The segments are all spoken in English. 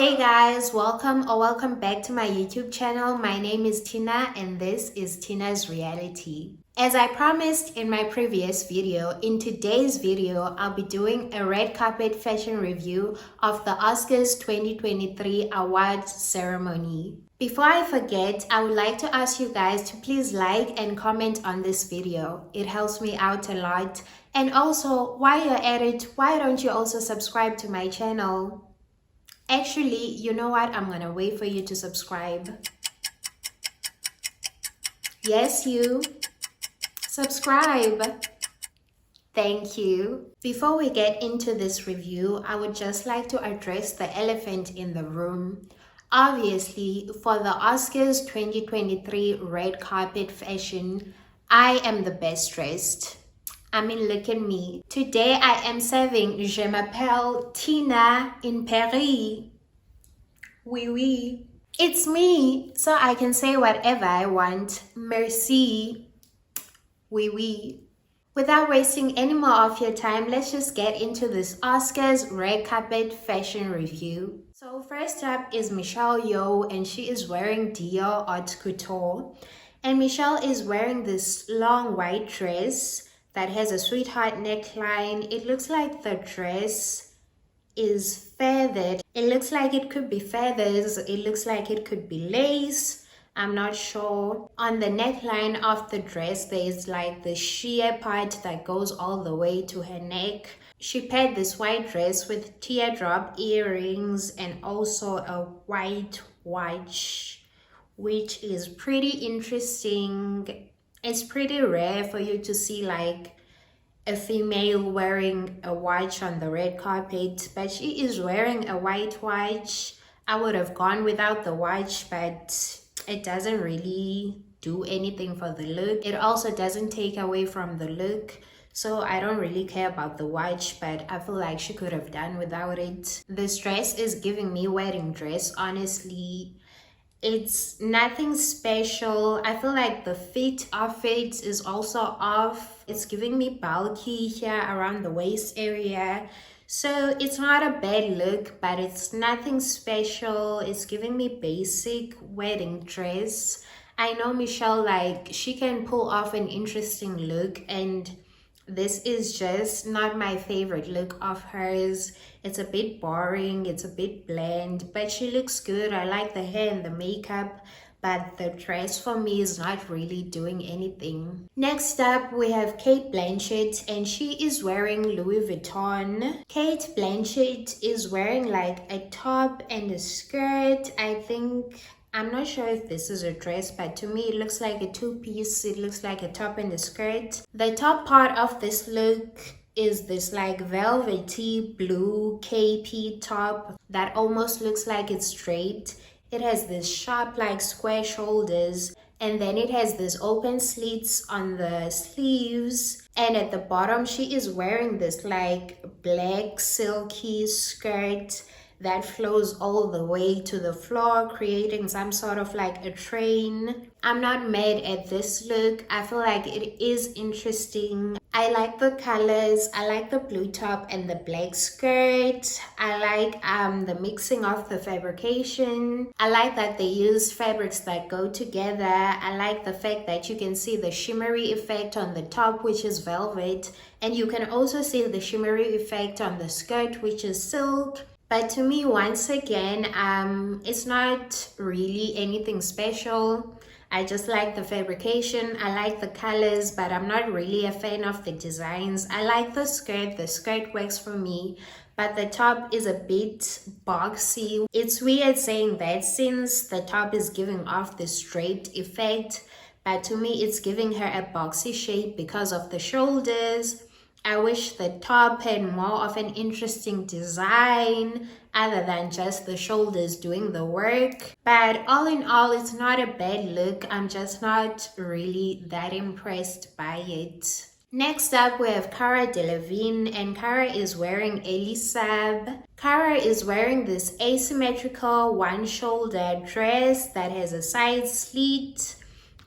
Hey guys, welcome back to my YouTube channel. My name is Tina and this is Tina's Reality. As I promised in my previous video, in today's video, I'll be doing a red carpet fashion review of the Oscars 2023 awards ceremony. Before I forget, I would like to ask you guys to please like and comment on this video. It helps me out a lot. And also, while you're at it, why don't you also subscribe to my channel? Actually, you know what? I'm gonna wait for you to subscribe. Yes, you. Subscribe. Thank you. Before we get into this review, I would just like to address the elephant in the room. Obviously, for the Oscars 2023 red carpet fashion, I am the best dressed. I mean, look at me. Today I am serving Je m'appelle Tina in Paris. Oui, oui. It's me, so I can say whatever I want. Merci. Oui, oui. Without wasting any more of your time, let's just get into this Oscars red carpet fashion review. So first up is Michelle Yeoh, and she is wearing Dior Haute Couture. And Michelle is wearing this long white dress that has a sweetheart neckline. It looks like the dress is feathered. It looks like it could be feathers. It looks like it could be lace. I'm not sure. On the neckline of the dress, there's like the sheer part that goes all the way to her neck. She paired this white dress with teardrop earrings and also a white watch, which is pretty interesting. It's pretty rare for you to see like a female wearing a watch on the red carpet, but she is wearing a white watch. I would have gone without the watch, but it doesn't really do anything for the look. It also doesn't take away from the look. So I don't really care about the watch, but I feel like she could have done without it. This dress is giving me wedding dress, honestly. It's nothing special. I feel like the fit of it is also off. It's giving me bulky here around the waist area. So it's not a bad look, but it's nothing special. It's giving me basic wedding dress. I know Michelle, like, she can pull off an interesting look, and this is just not my favorite look of hers. It's a bit boring, it's a bit bland, but she looks good. I like the hair and the makeup, but the dress for me is not really doing anything. Next up, we have Cate Blanchett, and she is wearing Louis Vuitton. Cate Blanchett is wearing like a top and a skirt. I'm not sure if this is a dress, but to me it looks like a two-piece. It looks like a top and a skirt. The top part of this look is this like velvety blue KP top that almost looks like it's straight. It has this sharp like square shoulders, and then it has this open slits on the sleeves. And at the bottom, she is wearing this like black silky skirt that flows all the way to the floor, creating some sort of like a train. I'm not mad at this look. I feel like it is interesting. I like the colors. I like the blue top and the black skirt. I like the mixing of the fabrication. I like that they use fabrics that go together. I like the fact that you can see the shimmery effect on the top, which is velvet, and you can also see the shimmery effect on the skirt, which is silk. But to me, once again, it's not really anything special. I just like the fabrication. I like the colors, but I'm not really a fan of the designs. I like the skirt. The skirt works for me, but the top is a bit boxy. It's weird saying that since the top is giving off the straight effect, but to me, it's giving her a boxy shape because of the shoulders. I wish the top had more of an interesting design other than just the shoulders doing the work. But all in all, it's not a bad look. I'm just not really that impressed by it. Next up, we have Cara Delevingne, and Cara is wearing Elisab. Cara is wearing this asymmetrical one-shoulder dress that has a side slit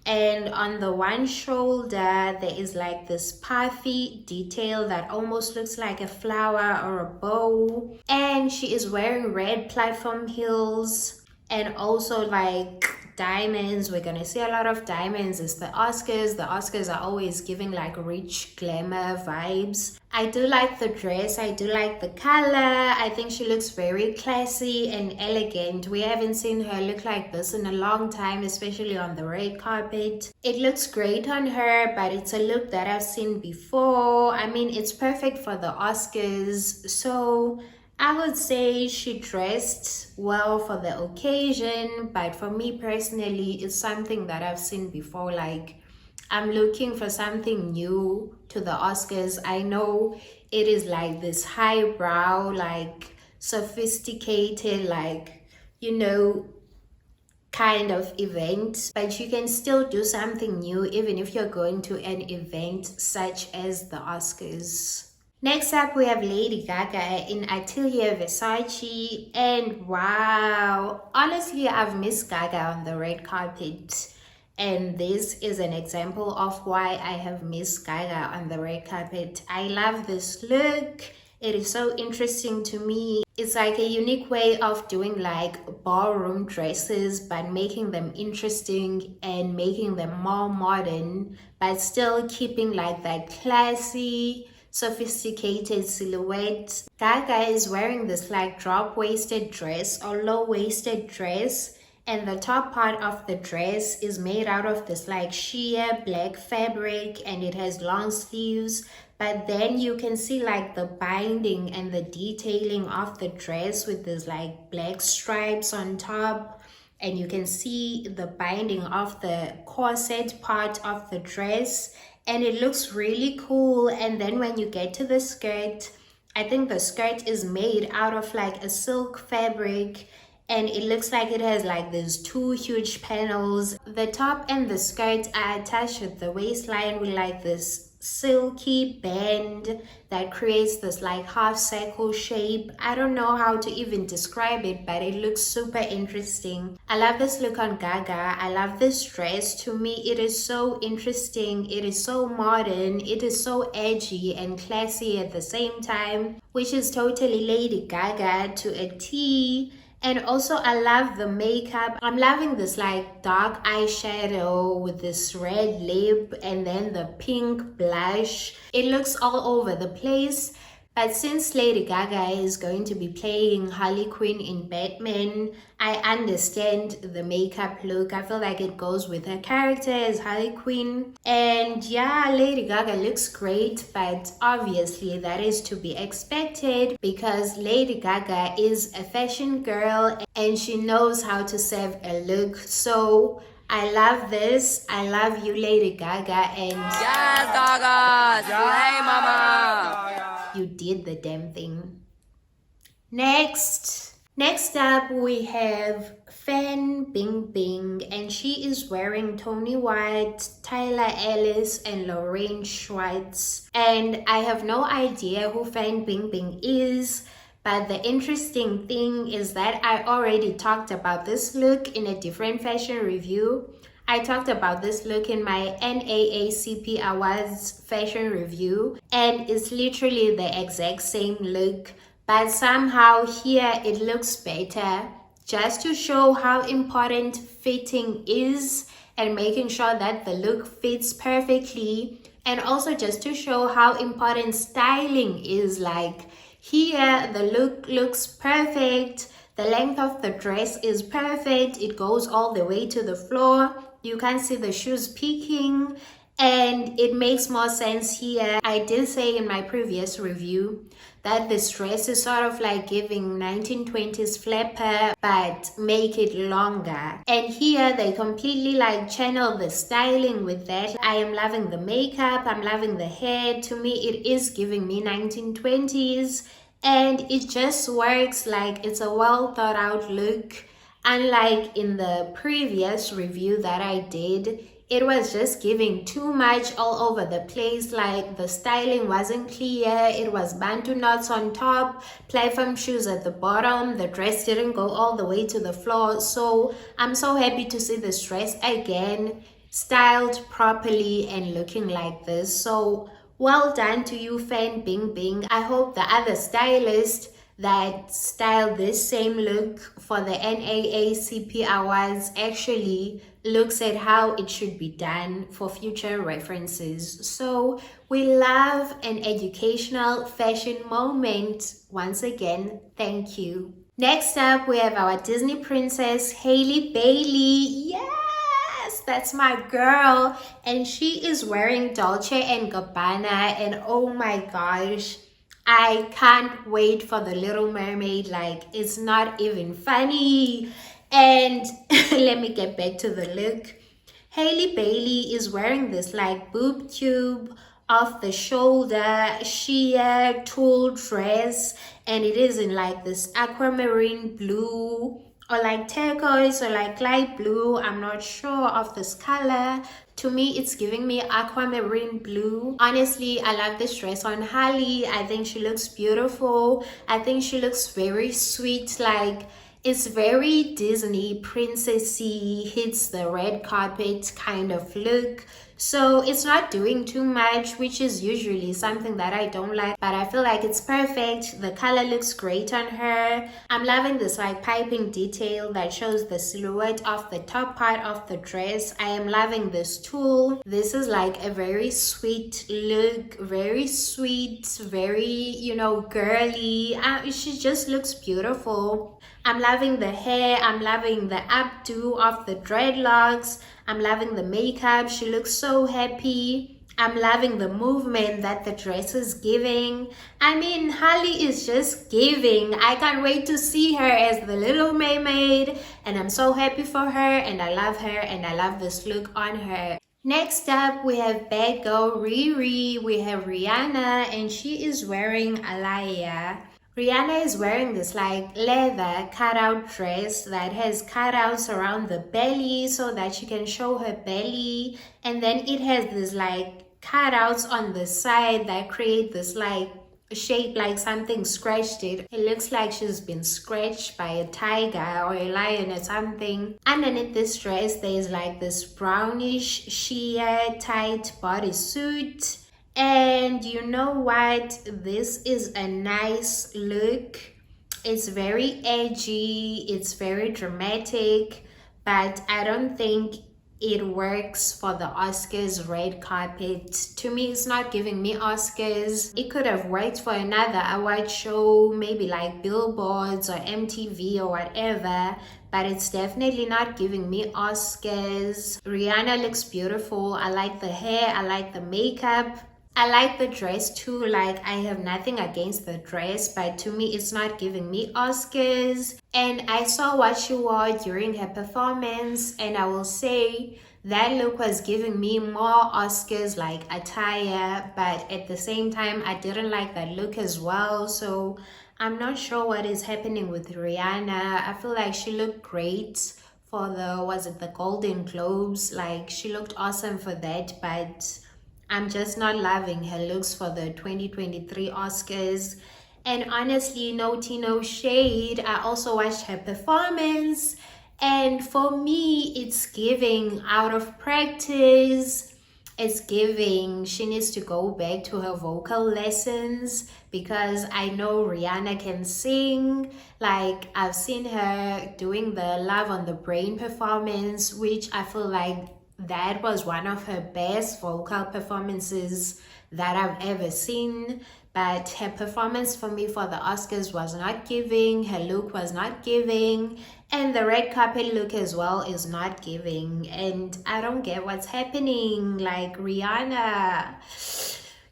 And on the one shoulder there is like this puffy detail that almost looks like a flower or a bow, and she is wearing red platform heels and also like diamonds. We're gonna see a lot of diamonds. It's the Oscars. The Oscars are always giving like rich glamour vibes. I do like the dress. I do like the color. I think she looks very classy and elegant. We haven't seen her look like this in a long time, especially on the red carpet. It looks great on her, but it's a look that I've seen before. I mean, it's perfect for the Oscars. So I would say she dressed well for the occasion, but for me personally, it's something that I've seen before. Like, I'm looking for something new to the Oscars. I know it is like this highbrow, like sophisticated, like, you know, kind of event, but you can still do something new even if you're going to an event such as the Oscars. Next up, we have Lady Gaga in Atelier Versace, and wow, honestly, I've missed Gaga on the red carpet, and this is an example of why I have missed Gaga on the red carpet. I love this look. It is so interesting to me. It's like a unique way of doing like ballroom dresses, but making them interesting and making them more modern, but still keeping like that classy, sophisticated silhouette. Gaga is wearing this like drop-waisted dress or low-waisted dress, and the top part of the dress is made out of this like sheer black fabric, and it has long sleeves, but then you can see like the binding and the detailing of the dress with this like black stripes on top, and you can see the binding of the corset part of the dress, and it looks really cool. And then when you get to the skirt, I think the skirt is made out of like a silk fabric, and it looks like it has like these two huge panels. The top and the skirt are attached at the waistline with like this silky band that creates this like half circle shape. I don't know how to even describe it, but it looks super interesting. I love this look on Gaga. I love this dress. To me, it is so interesting. It is so modern. It is so edgy and classy at the same time, which is totally Lady Gaga to a T. And also I love the makeup. I'm loving this like dark eyeshadow with this red lip and then the pink blush. It looks all over the place. But since Lady Gaga is going to be playing Harley Quinn in Batman, I understand the makeup look. I feel like it goes with her character as Harley Quinn. And yeah, Lady Gaga looks great, but obviously that is to be expected because Lady Gaga is a fashion girl and she knows how to serve a look. So I love this. I love you, Lady Gaga. And yes, Gaga! Slay, mama! You did the damn thing. Next up, we have Fan Bingbing, and she is wearing Tony White, Tyler Ellis, and Lorraine Schwartz. And I have no idea who Fan Bingbing is, but the interesting thing is that I already talked about this look in a different fashion review. I talked about this look in my NAACP Awards fashion review, and it's literally the exact same look, but somehow here it looks better, just to show how important fitting is and making sure that the look fits perfectly, and also just to show how important styling is. Like here the look looks perfect, the length of the dress is perfect, it goes all the way to the floor. You can't see the shoes peeking, and it makes more sense here. I did say in my previous review that this dress is sort of like giving 1920s flapper, but make it longer. And here they completely like channel the styling with that. I am loving the makeup, I'm loving the hair. To me, it is giving me 1920s, and it just works. Like it's a well thought out look. Unlike in the previous review that I did, it was just giving too much all over the place. Like the styling wasn't clear, it was bantu knots on top, platform shoes at the bottom, the dress didn't go all the way to the floor. So I'm so happy to see this dress again. styled properly and looking like this. So well done to you, Fan Bing Bing. I hope the other stylist that styled this same look for the NAACP awards actually looks at how it should be done for future references. So we love an educational fashion moment. Once again, thank you. Next up, we have our Disney princess, Hailey Bailey. Yes, that's my girl. And she is wearing Dolce & Gabbana. And oh my gosh, I can't wait for the Little Mermaid. Like, it's not even funny. And let me get back to the look. Hailey Bailey is wearing this like boob tube off the shoulder sheer tulle dress, and it is in like this aquamarine blue or like turquoise or like light blue. I'm not sure of this color. To me, it's giving me aquamarine blue. Honestly, I love this dress on Hailey. I think she looks beautiful. I think she looks very sweet. Like, it's very Disney princessy, hits the red carpet kind of look. So it's not doing too much, which is usually something that I don't like, but I feel like it's perfect. The color looks great on her. I'm loving this like piping detail that shows the silhouette of the top part of the dress. I am loving this tulle. This is like a very sweet look, very sweet, very, you know, girly. She just looks beautiful. I'm loving the hair. I'm loving the updo of the dreadlocks. I'm loving the makeup. She looks so happy. I'm loving the movement that the dress is giving. I mean, Hailey is just giving. I can't wait to see her as the Little Mermaid. And I'm so happy for her. And I love her. And I love this look on her. Next up, we have Bad Girl Riri. We have Rihanna. And she is wearing Alaya. Rihanna is wearing this like leather cutout dress that has cutouts around the belly so that she can show her belly, and then it has this like cutouts on the side that create this like shape like something scratched it. It looks like she's been scratched by a tiger or a lion or something. Underneath this dress there's like this brownish sheer tight bodysuit. And you know what? This is a nice look. It's very edgy, it's very dramatic, but I don't think it works for the Oscars red carpet. To me, it's not giving me Oscars. It could have worked for another award show, maybe like Billboards or MTV or whatever, but it's definitely not giving me Oscars. Rihanna looks beautiful. I like the hair, I like the makeup. I like the dress too. Like, I have nothing against the dress, but to me it's not giving me Oscars. And I saw what she wore during her performance, and I will say that look was giving me more Oscars like attire, but at the same time I didn't like that look as well. So I'm not sure what is happening with Rihanna. I feel like she looked great for the Golden Globes. Like, she looked awesome for that, but I'm just not loving her looks for the 2023 Oscars. And honestly, no tea, no shade. I also watched her performance, and for me, it's giving out of practice. It's giving she needs to go back to her vocal lessons, because I know Rihanna can sing. Like, I've seen her doing the Love on the Brain performance, which I feel like that was one of her best vocal performances that I've ever seen. But her performance for me for the Oscars was not giving. Her look was not giving. And the red carpet look as well is not giving. And I don't get what's happening. Like, Rihanna,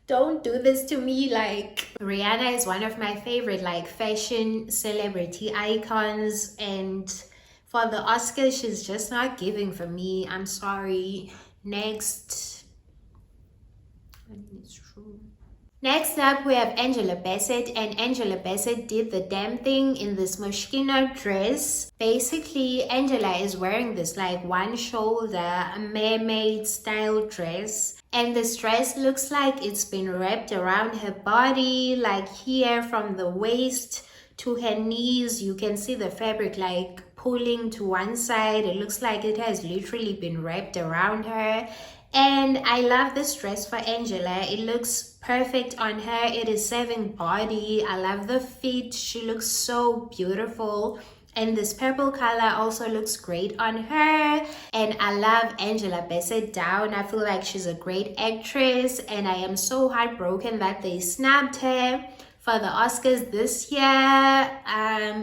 don't do this to me. Like, Rihanna is one of my favorite like fashion celebrity icons, and for the Oscars, she's just not giving for me. I'm sorry. Next. It's true. Next up, we have Angela Bassett, and Angela Bassett did the damn thing in this Moschino dress. Basically, Angela is wearing this like one shoulder mermaid style dress, and this dress looks like it's been wrapped around her body, like here from the waist to her knees. You can see the fabric like pulling to one side. It looks like it has literally been wrapped around her. And I love this dress for Tshangela. It looks perfect on her. It is serving body. I love the fit. She looks so beautiful. And this purple color also looks great on her. And I love Tshangela Bassett down. I feel like she's a great actress. And I am so heartbroken that they snapped her for the Oscars this year.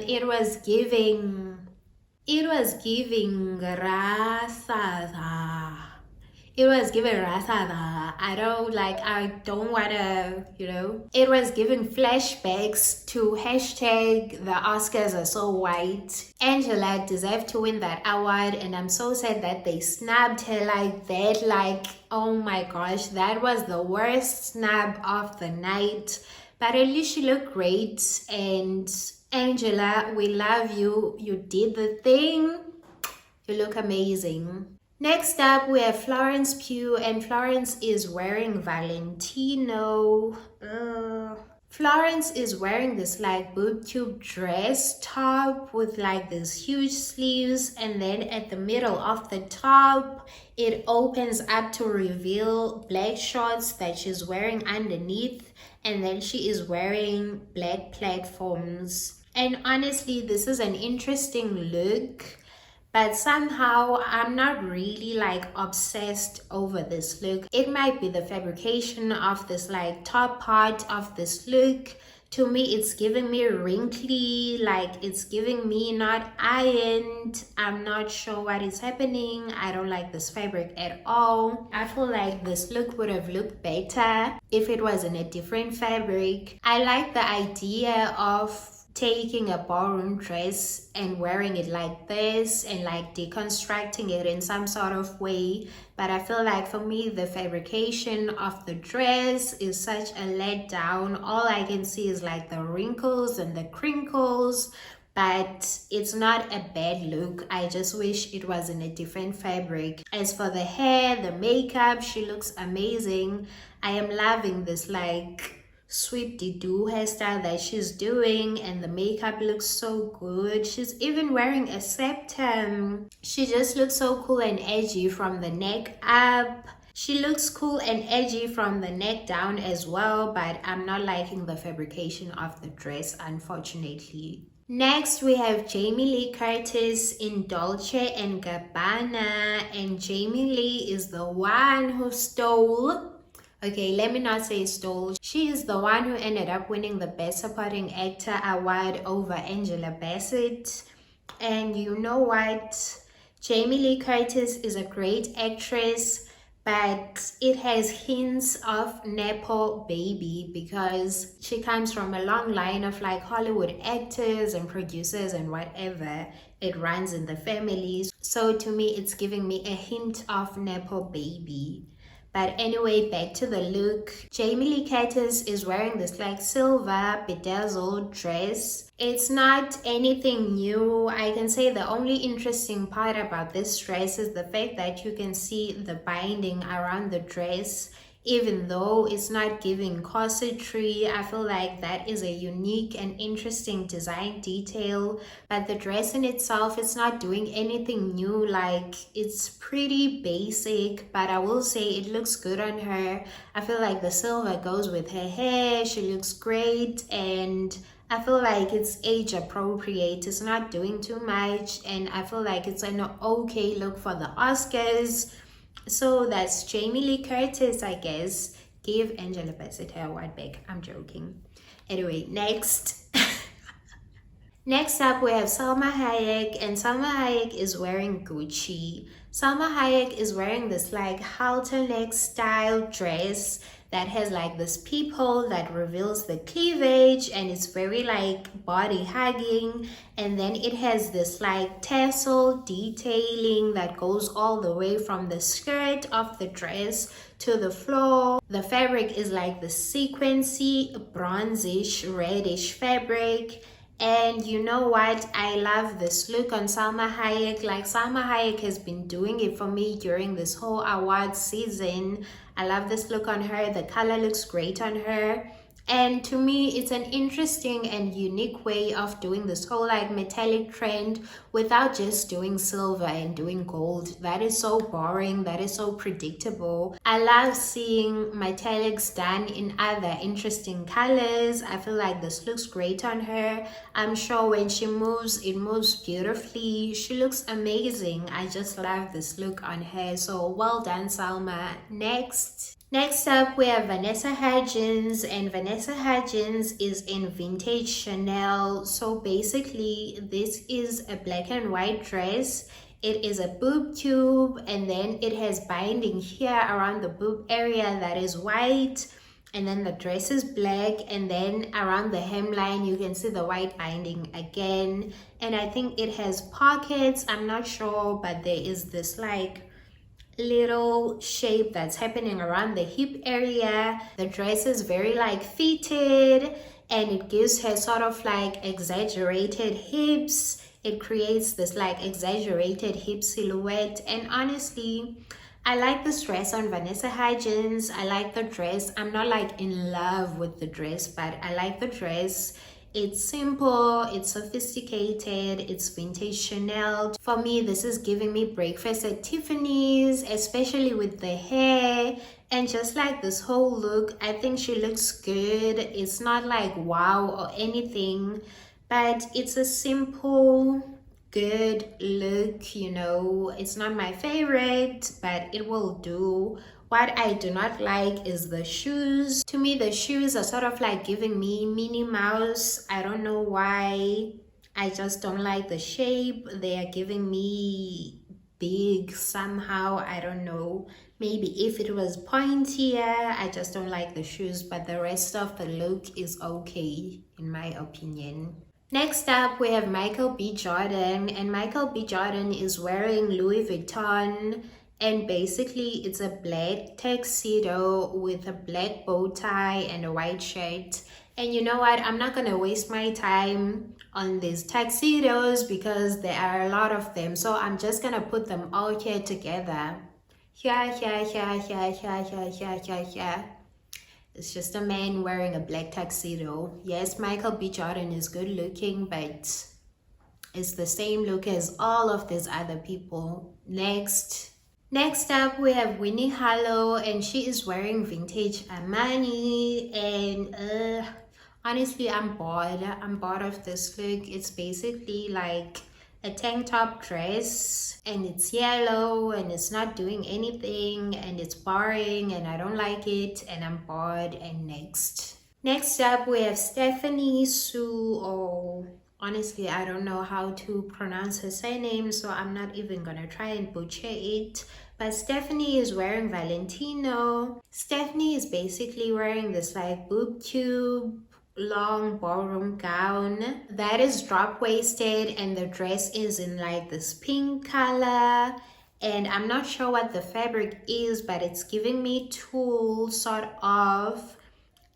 It was giving Rasada. It was giving Rasada. I don't wanna, It was giving flashbacks to hashtag the Oscars are so white. Tshangela deserved to win that award, and I'm so sad that they snapped her like that. Like, oh my gosh, that was the worst snap of the night. But at least she looked great, and Tshangela, we love you. You did the thing. You look amazing. Next up, we have Florence Pugh, and Florence is wearing Valentino. Florence is wearing this like boob tube dress top with like this huge sleeves, and then at the middle of the top, it opens up to reveal black shorts that she's wearing underneath, and then she is wearing black platforms. And honestly, this is an interesting look. But somehow I'm not really like obsessed over this look. It might be the fabrication of this like top part of this look. To me, it's giving me wrinkly, like it's giving me not ironed. I'm not sure what is happening. I don't like this fabric at all. I feel like this look would have looked better if it was in a different fabric. I like the idea of taking a ballroom dress and wearing it like this and like deconstructing it in some sort of way, but I feel like for me the fabrication of the dress is such a letdown. All I can see is like the wrinkles and the crinkles, but it's not a bad look. I just wish it was in a different fabric. As for the hair, the makeup, she looks amazing. I am loving this like sweep-de-doo hairstyle that she's doing, and the makeup looks so good. She's even wearing a septum. She just looks so cool and edgy from the neck up. She looks cool and edgy from the neck down as well, but I'm not liking the fabrication of the dress, unfortunately. Next, we have Jamie Lee Curtis in Dolce & Gabbana, and Jamie Lee is the one who stole. Okay, let me not say stole. She is the one who ended up winning the Best Supporting Actor award over Tshangela Bassett. And you know what? Jamie Lee Curtis is a great actress, but it has hints of Nepo baby because she comes from a long line of like Hollywood actors and producers and whatever. It runs in the families. So to me, it's giving me a hint of Nepo baby. But anyway, back to the look. Jamie Lee Curtis is wearing this like silver bedazzled dress. It's not anything new. I can say the only interesting part about this dress is the fact that you can see the binding around the dress. Even though it's not giving corsetry, I feel like that is a unique and interesting design detail. But the dress in itself, it's not doing anything new. Like, it's pretty basic, but I will say it looks good on her. I feel like the silver goes with her hair. She looks great, and I feel like it's age appropriate. It's not doing too much, and I feel like it's an okay look for the Oscars. So that's Jamie Lee Curtis, I guess. Give Tshangela Bassett her award back. I'm joking. Anyway, next. Next up, we have Salma Hayek, and Salma Hayek is wearing Gucci. Salma Hayek is wearing this like halter neck style dress that has like this peephole that reveals the cleavage, and it's very like body hugging, and then it has this like tassel detailing that goes all the way from the skirt of the dress to the floor. The fabric is like the sequency bronzish reddish fabric. And you know what? I love this look on Salma Hayek. Like, Salma Hayek has been doing it for me during this whole award season. I love this look on her. The color looks great on her. And to me, it's an interesting and unique way of doing this whole like metallic trend without just doing silver and doing gold. That is so boring. That is so predictable. I love seeing metallics done in other interesting colors. I feel like this looks great on her. I'm sure when she moves, it moves beautifully. She looks amazing. I just love this look on her. So well done, Salma. Next up, we have Vanessa Hudgens, and Vanessa Hudgens is in vintage Chanel. So basically, this is a black and white dress. It is a boob tube, and then it has binding here around the boob area that is white, and then the dress is black, and then around the hemline you can see the white binding again. And I think it has pockets, I'm not sure, but there is this like little shape that's happening around the hip area. The dress is very like fitted, and it gives her sort of like exaggerated hips. It creates this like exaggerated hip silhouette, and honestly, I like this dress on Vanessa Hudgens. I like the dress. I'm not like in love with the dress, but I like the dress. It's simple, it's sophisticated, it's vintage Chanel. For me, this is giving me breakfast at Tiffany's, especially with the hair and just like this whole look. I think she looks good. It's not like wow or anything, but it's a simple, good look, you know. It's not my favorite, but it will do. What I do not like is the shoes. To me, the shoes are sort of like giving me Minnie Mouse. I don't know why. I just don't like the shape. They are giving me big somehow. I don't know. Maybe if it was pointier. I just don't like the shoes, but the rest of the look is okay in my opinion. Next up, we have Michael B. Jordan, and Michael B. Jordan is wearing Louis Vuitton, and basically it's a black tuxedo with a black bow tie and a white shirt. And you know what? I'm not gonna waste my time on these tuxedos because there are a lot of them. So I'm just gonna put them all here together. Here. It's just a man wearing a black tuxedo. Yes, Michael B. Jordan is good looking, but it's the same look as all of these other people. Next up, we have Winnie Harlow, and she is wearing vintage Armani. And honestly, I'm bored. I'm bored of this look. It's basically like a tank top dress, and it's yellow, and it's not doing anything, and it's boring, and I don't like it, and I'm bored. And next up, we have Stephanie Sue, or honestly, I don't know how to pronounce her surname, so I'm not even gonna try and butcher it. But Stephanie is wearing Valentino. Stephanie is basically wearing this like boob tube long ballroom gown that is drop-waisted, and the dress is in like this pink color, and I'm not sure what the fabric is, but it's giving me tulle sort of.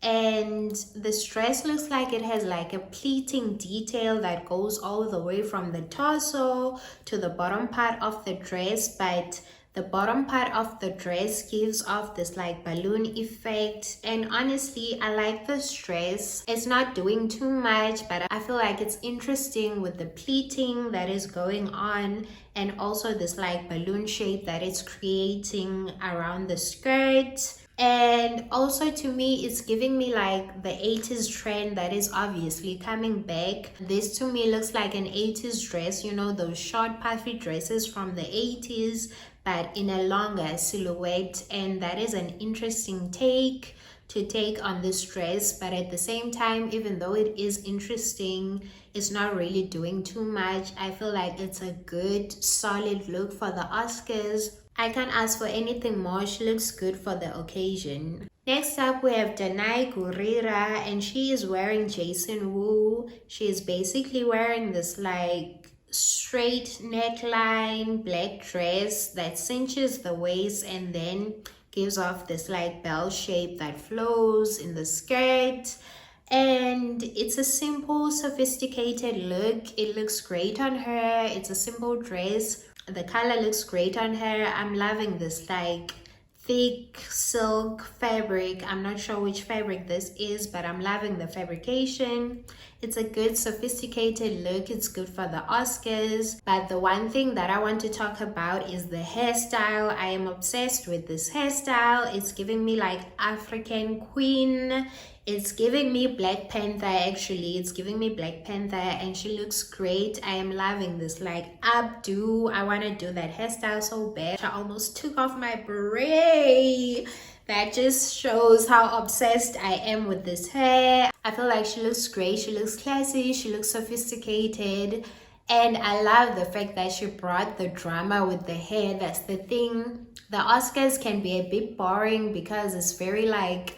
And this dress looks like it has like a pleating detail that goes all the way from the torso to the bottom part of the dress, but the bottom part of the dress gives off this like balloon effect. And honestly, I like this dress. It's not doing too much, but I feel like it's interesting with the pleating that is going on, and also this like balloon shape that it's creating around the skirt. And also to me, it's giving me like the 80s trend that is obviously coming back. This to me looks like an 80s dress, you know, those short puffy dresses from the 80s, but in a longer silhouette. And that is an interesting take to take on this dress, but at the same time, even though it is interesting, it's not really doing too much. I feel like it's a good solid look for the Oscars. I can't ask for anything more. She looks good for the occasion. Next up, we have Danai Gurira, and she is wearing Jason Wu. She is basically wearing this like straight neckline black dress that cinches the waist and then gives off this like bell shape that flows in the skirt. And it's a simple, sophisticated look. It looks great on her. It's a simple dress. The color looks great on her. I'm loving this like thick silk fabric. I'm not sure which fabric this is, but I'm loving the fabrication. It's a good sophisticated look. It's good for the Oscars. But the one thing that I want to talk about is the hairstyle. I am obsessed with this hairstyle. It's giving me like African queen. It's giving me Black Panther. Actually, it's giving me Black Panther, and she looks great. I am loving this like updo. I want to do that hairstyle so bad. I almost took off my beret. That just shows how obsessed I am with this hair. I feel like she looks great. She looks classy. She looks sophisticated. And I love the fact that she brought the drama with the hair. That's the thing. The Oscars can be a bit boring because it's very like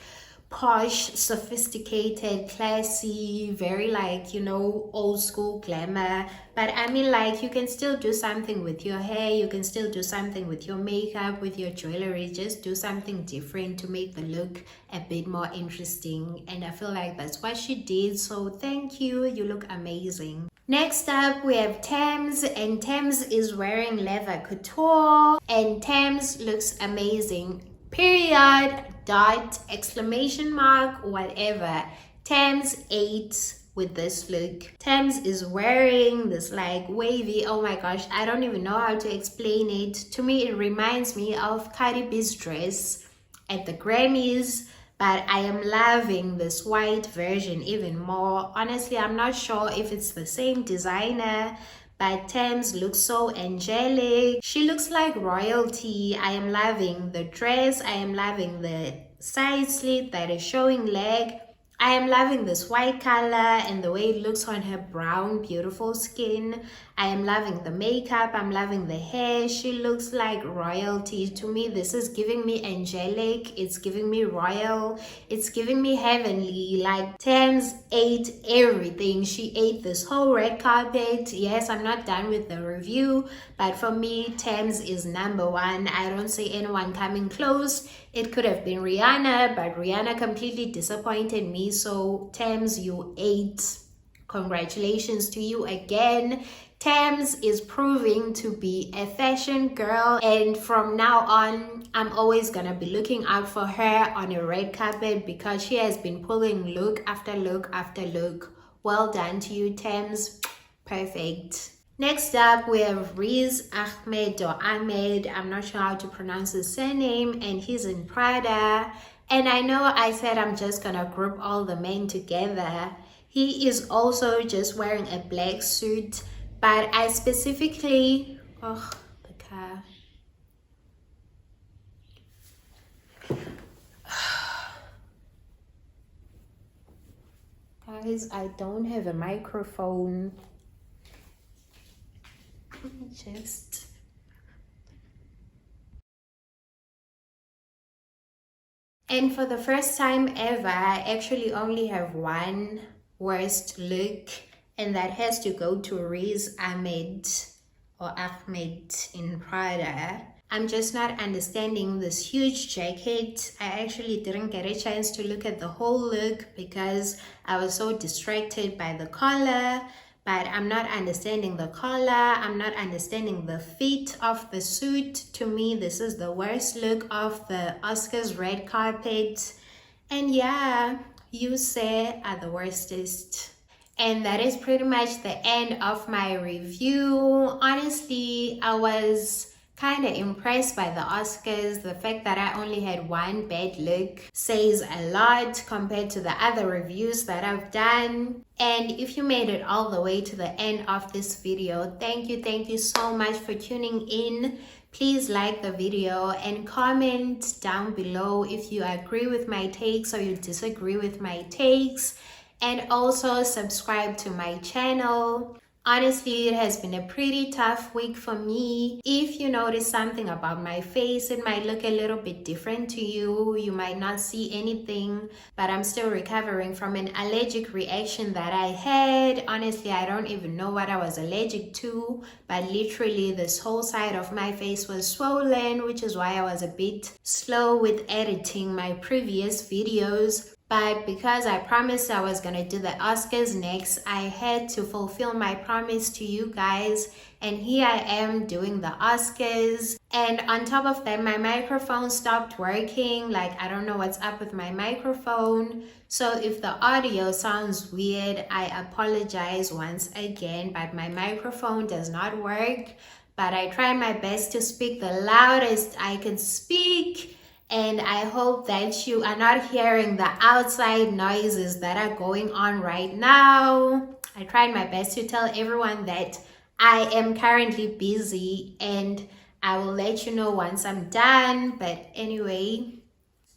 posh, sophisticated, classy, very like, you know, old school glamour. But I mean, like, you can still do something with your hair, you can still do something with your makeup, with your jewelry. Just do something different to make the look a bit more interesting, and I feel like that's what she did. So thank you, you look amazing. Next up, we have Thames, and Thames is wearing leather couture, and Thames looks amazing. Period, dot, exclamation mark, whatever. Thames 8 with this look. Thames is wearing this like wavy, oh my gosh, I don't even know how to explain it. To me, it reminds me of Cardi B's dress at the Grammys, but I am loving this white version even more. Honestly, I'm not sure if it's the same designer, but Thames looks so angelic. She looks like royalty. I am loving the dress. I am loving the side slit that is showing leg. I am loving this white color and the way it looks on her brown, beautiful skin. I am loving the makeup. I'm loving the hair. She looks like royalty. To me, this is giving me angelic. It's giving me royal. It's giving me heavenly. Like, Thames ate everything. She ate this whole red carpet. Yes, I'm not done with the review, but for me, Thames is number one. I don't see anyone coming close. It could have been Rihanna, but Rihanna completely disappointed me. So Thames, you ate. Congratulations to you again. Thames is proving to be a fashion girl, and from now on, I'm always gonna be looking out for her on a red carpet because she has been pulling look after look after look. Well done to you, Thames. Perfect. Next up, we have Riz Ahmed or Ahmed. I'm not sure how to pronounce his surname, and he's in Prada. And I know I said I'm just gonna group all the men together. He is also just wearing a black suit, but I specifically, oh, the car. Guys, I don't have a microphone. Just and for the first time ever, I actually only have one worst look, and that has to go to Riz Ahmed or Ahmed in Prada. I'm just not understanding this huge jacket. I actually didn't get a chance to look at the whole look because I was so distracted by the collar. But I'm not understanding the collar. I'm not understanding the fit of the suit. To me, this is the worst look of the Oscars red carpet. And yeah, you say are the worstest. And that is pretty much the end of my review. Honestly, I was kind of impressed by the Oscars. The fact that I only had one bad look says a lot compared to the other reviews that I've done. And if you made it all the way to the end of this video, thank you so much for tuning in. Please like the video and comment down below if you agree with my takes or you disagree with my takes, and also subscribe to my channel. Honestly, it has been a pretty tough week for me. If you notice something about my face, it might look a little bit different to you. You might not see anything, but I'm still recovering from an allergic reaction that I had. Honestly, I don't even know what I was allergic to, but literally this whole side of my face was swollen, which is why I was a bit slow with editing my previous videos. But because I promised I was gonna do the Oscars next, I had to fulfill my promise to you guys. And here I am doing the Oscars. And on top of that, my microphone stopped working. Like, I don't know what's up with my microphone. So if the audio sounds weird, I apologize once again, but my microphone does not work. But I tried my best to speak the loudest I could speak. And I hope that you are not hearing the outside noises that are going on right now. I tried my best to tell everyone that I am currently busy and I will let you know once I'm done. But anyway,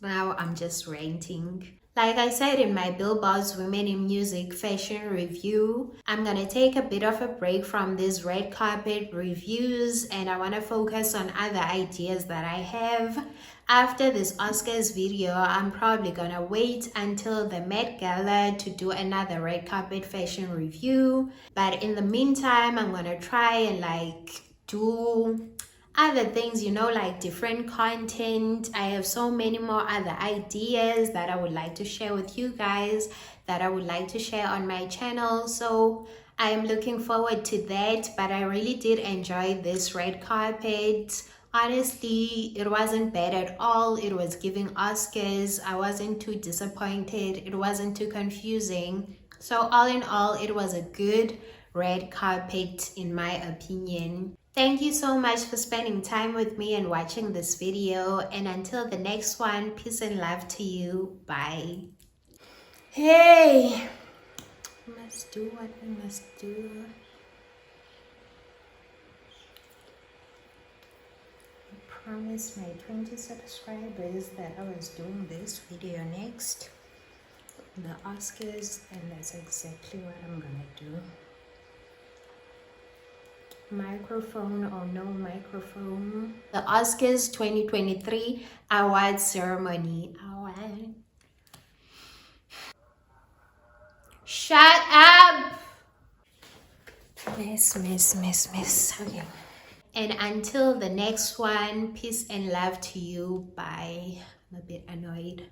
now I'm just ranting. Like I said in my Billboard's Women in Music fashion review, I'm gonna take a bit of a break from these red carpet reviews and I wanna focus on other ideas that I have. After this Oscars video, I'm probably gonna wait until the Met Gala to do another red carpet fashion review. But in the meantime, I'm gonna try and do other things, like different content. I have so many more other ideas that I would like to share with you guys, that I would like to share on my channel. So I am looking forward to that. But I really did enjoy this red carpet. Honestly, it wasn't bad at all. It was giving Oscars. I wasn't too disappointed. It wasn't too confusing. So all in all, it was a good red carpet in my opinion. Thank you so much for spending time with me and watching this video. And until the next one, peace and love to you. Bye. Hey, we must do what we must do. I promised my 20 subscribers that I was doing this video next, the Oscars, and that's exactly what I'm gonna do. Microphone or no microphone. The Oscars 2023 award ceremony. Shut up! Miss. Okay. And until the next one, peace and love to you. Bye. I'm a bit annoyed.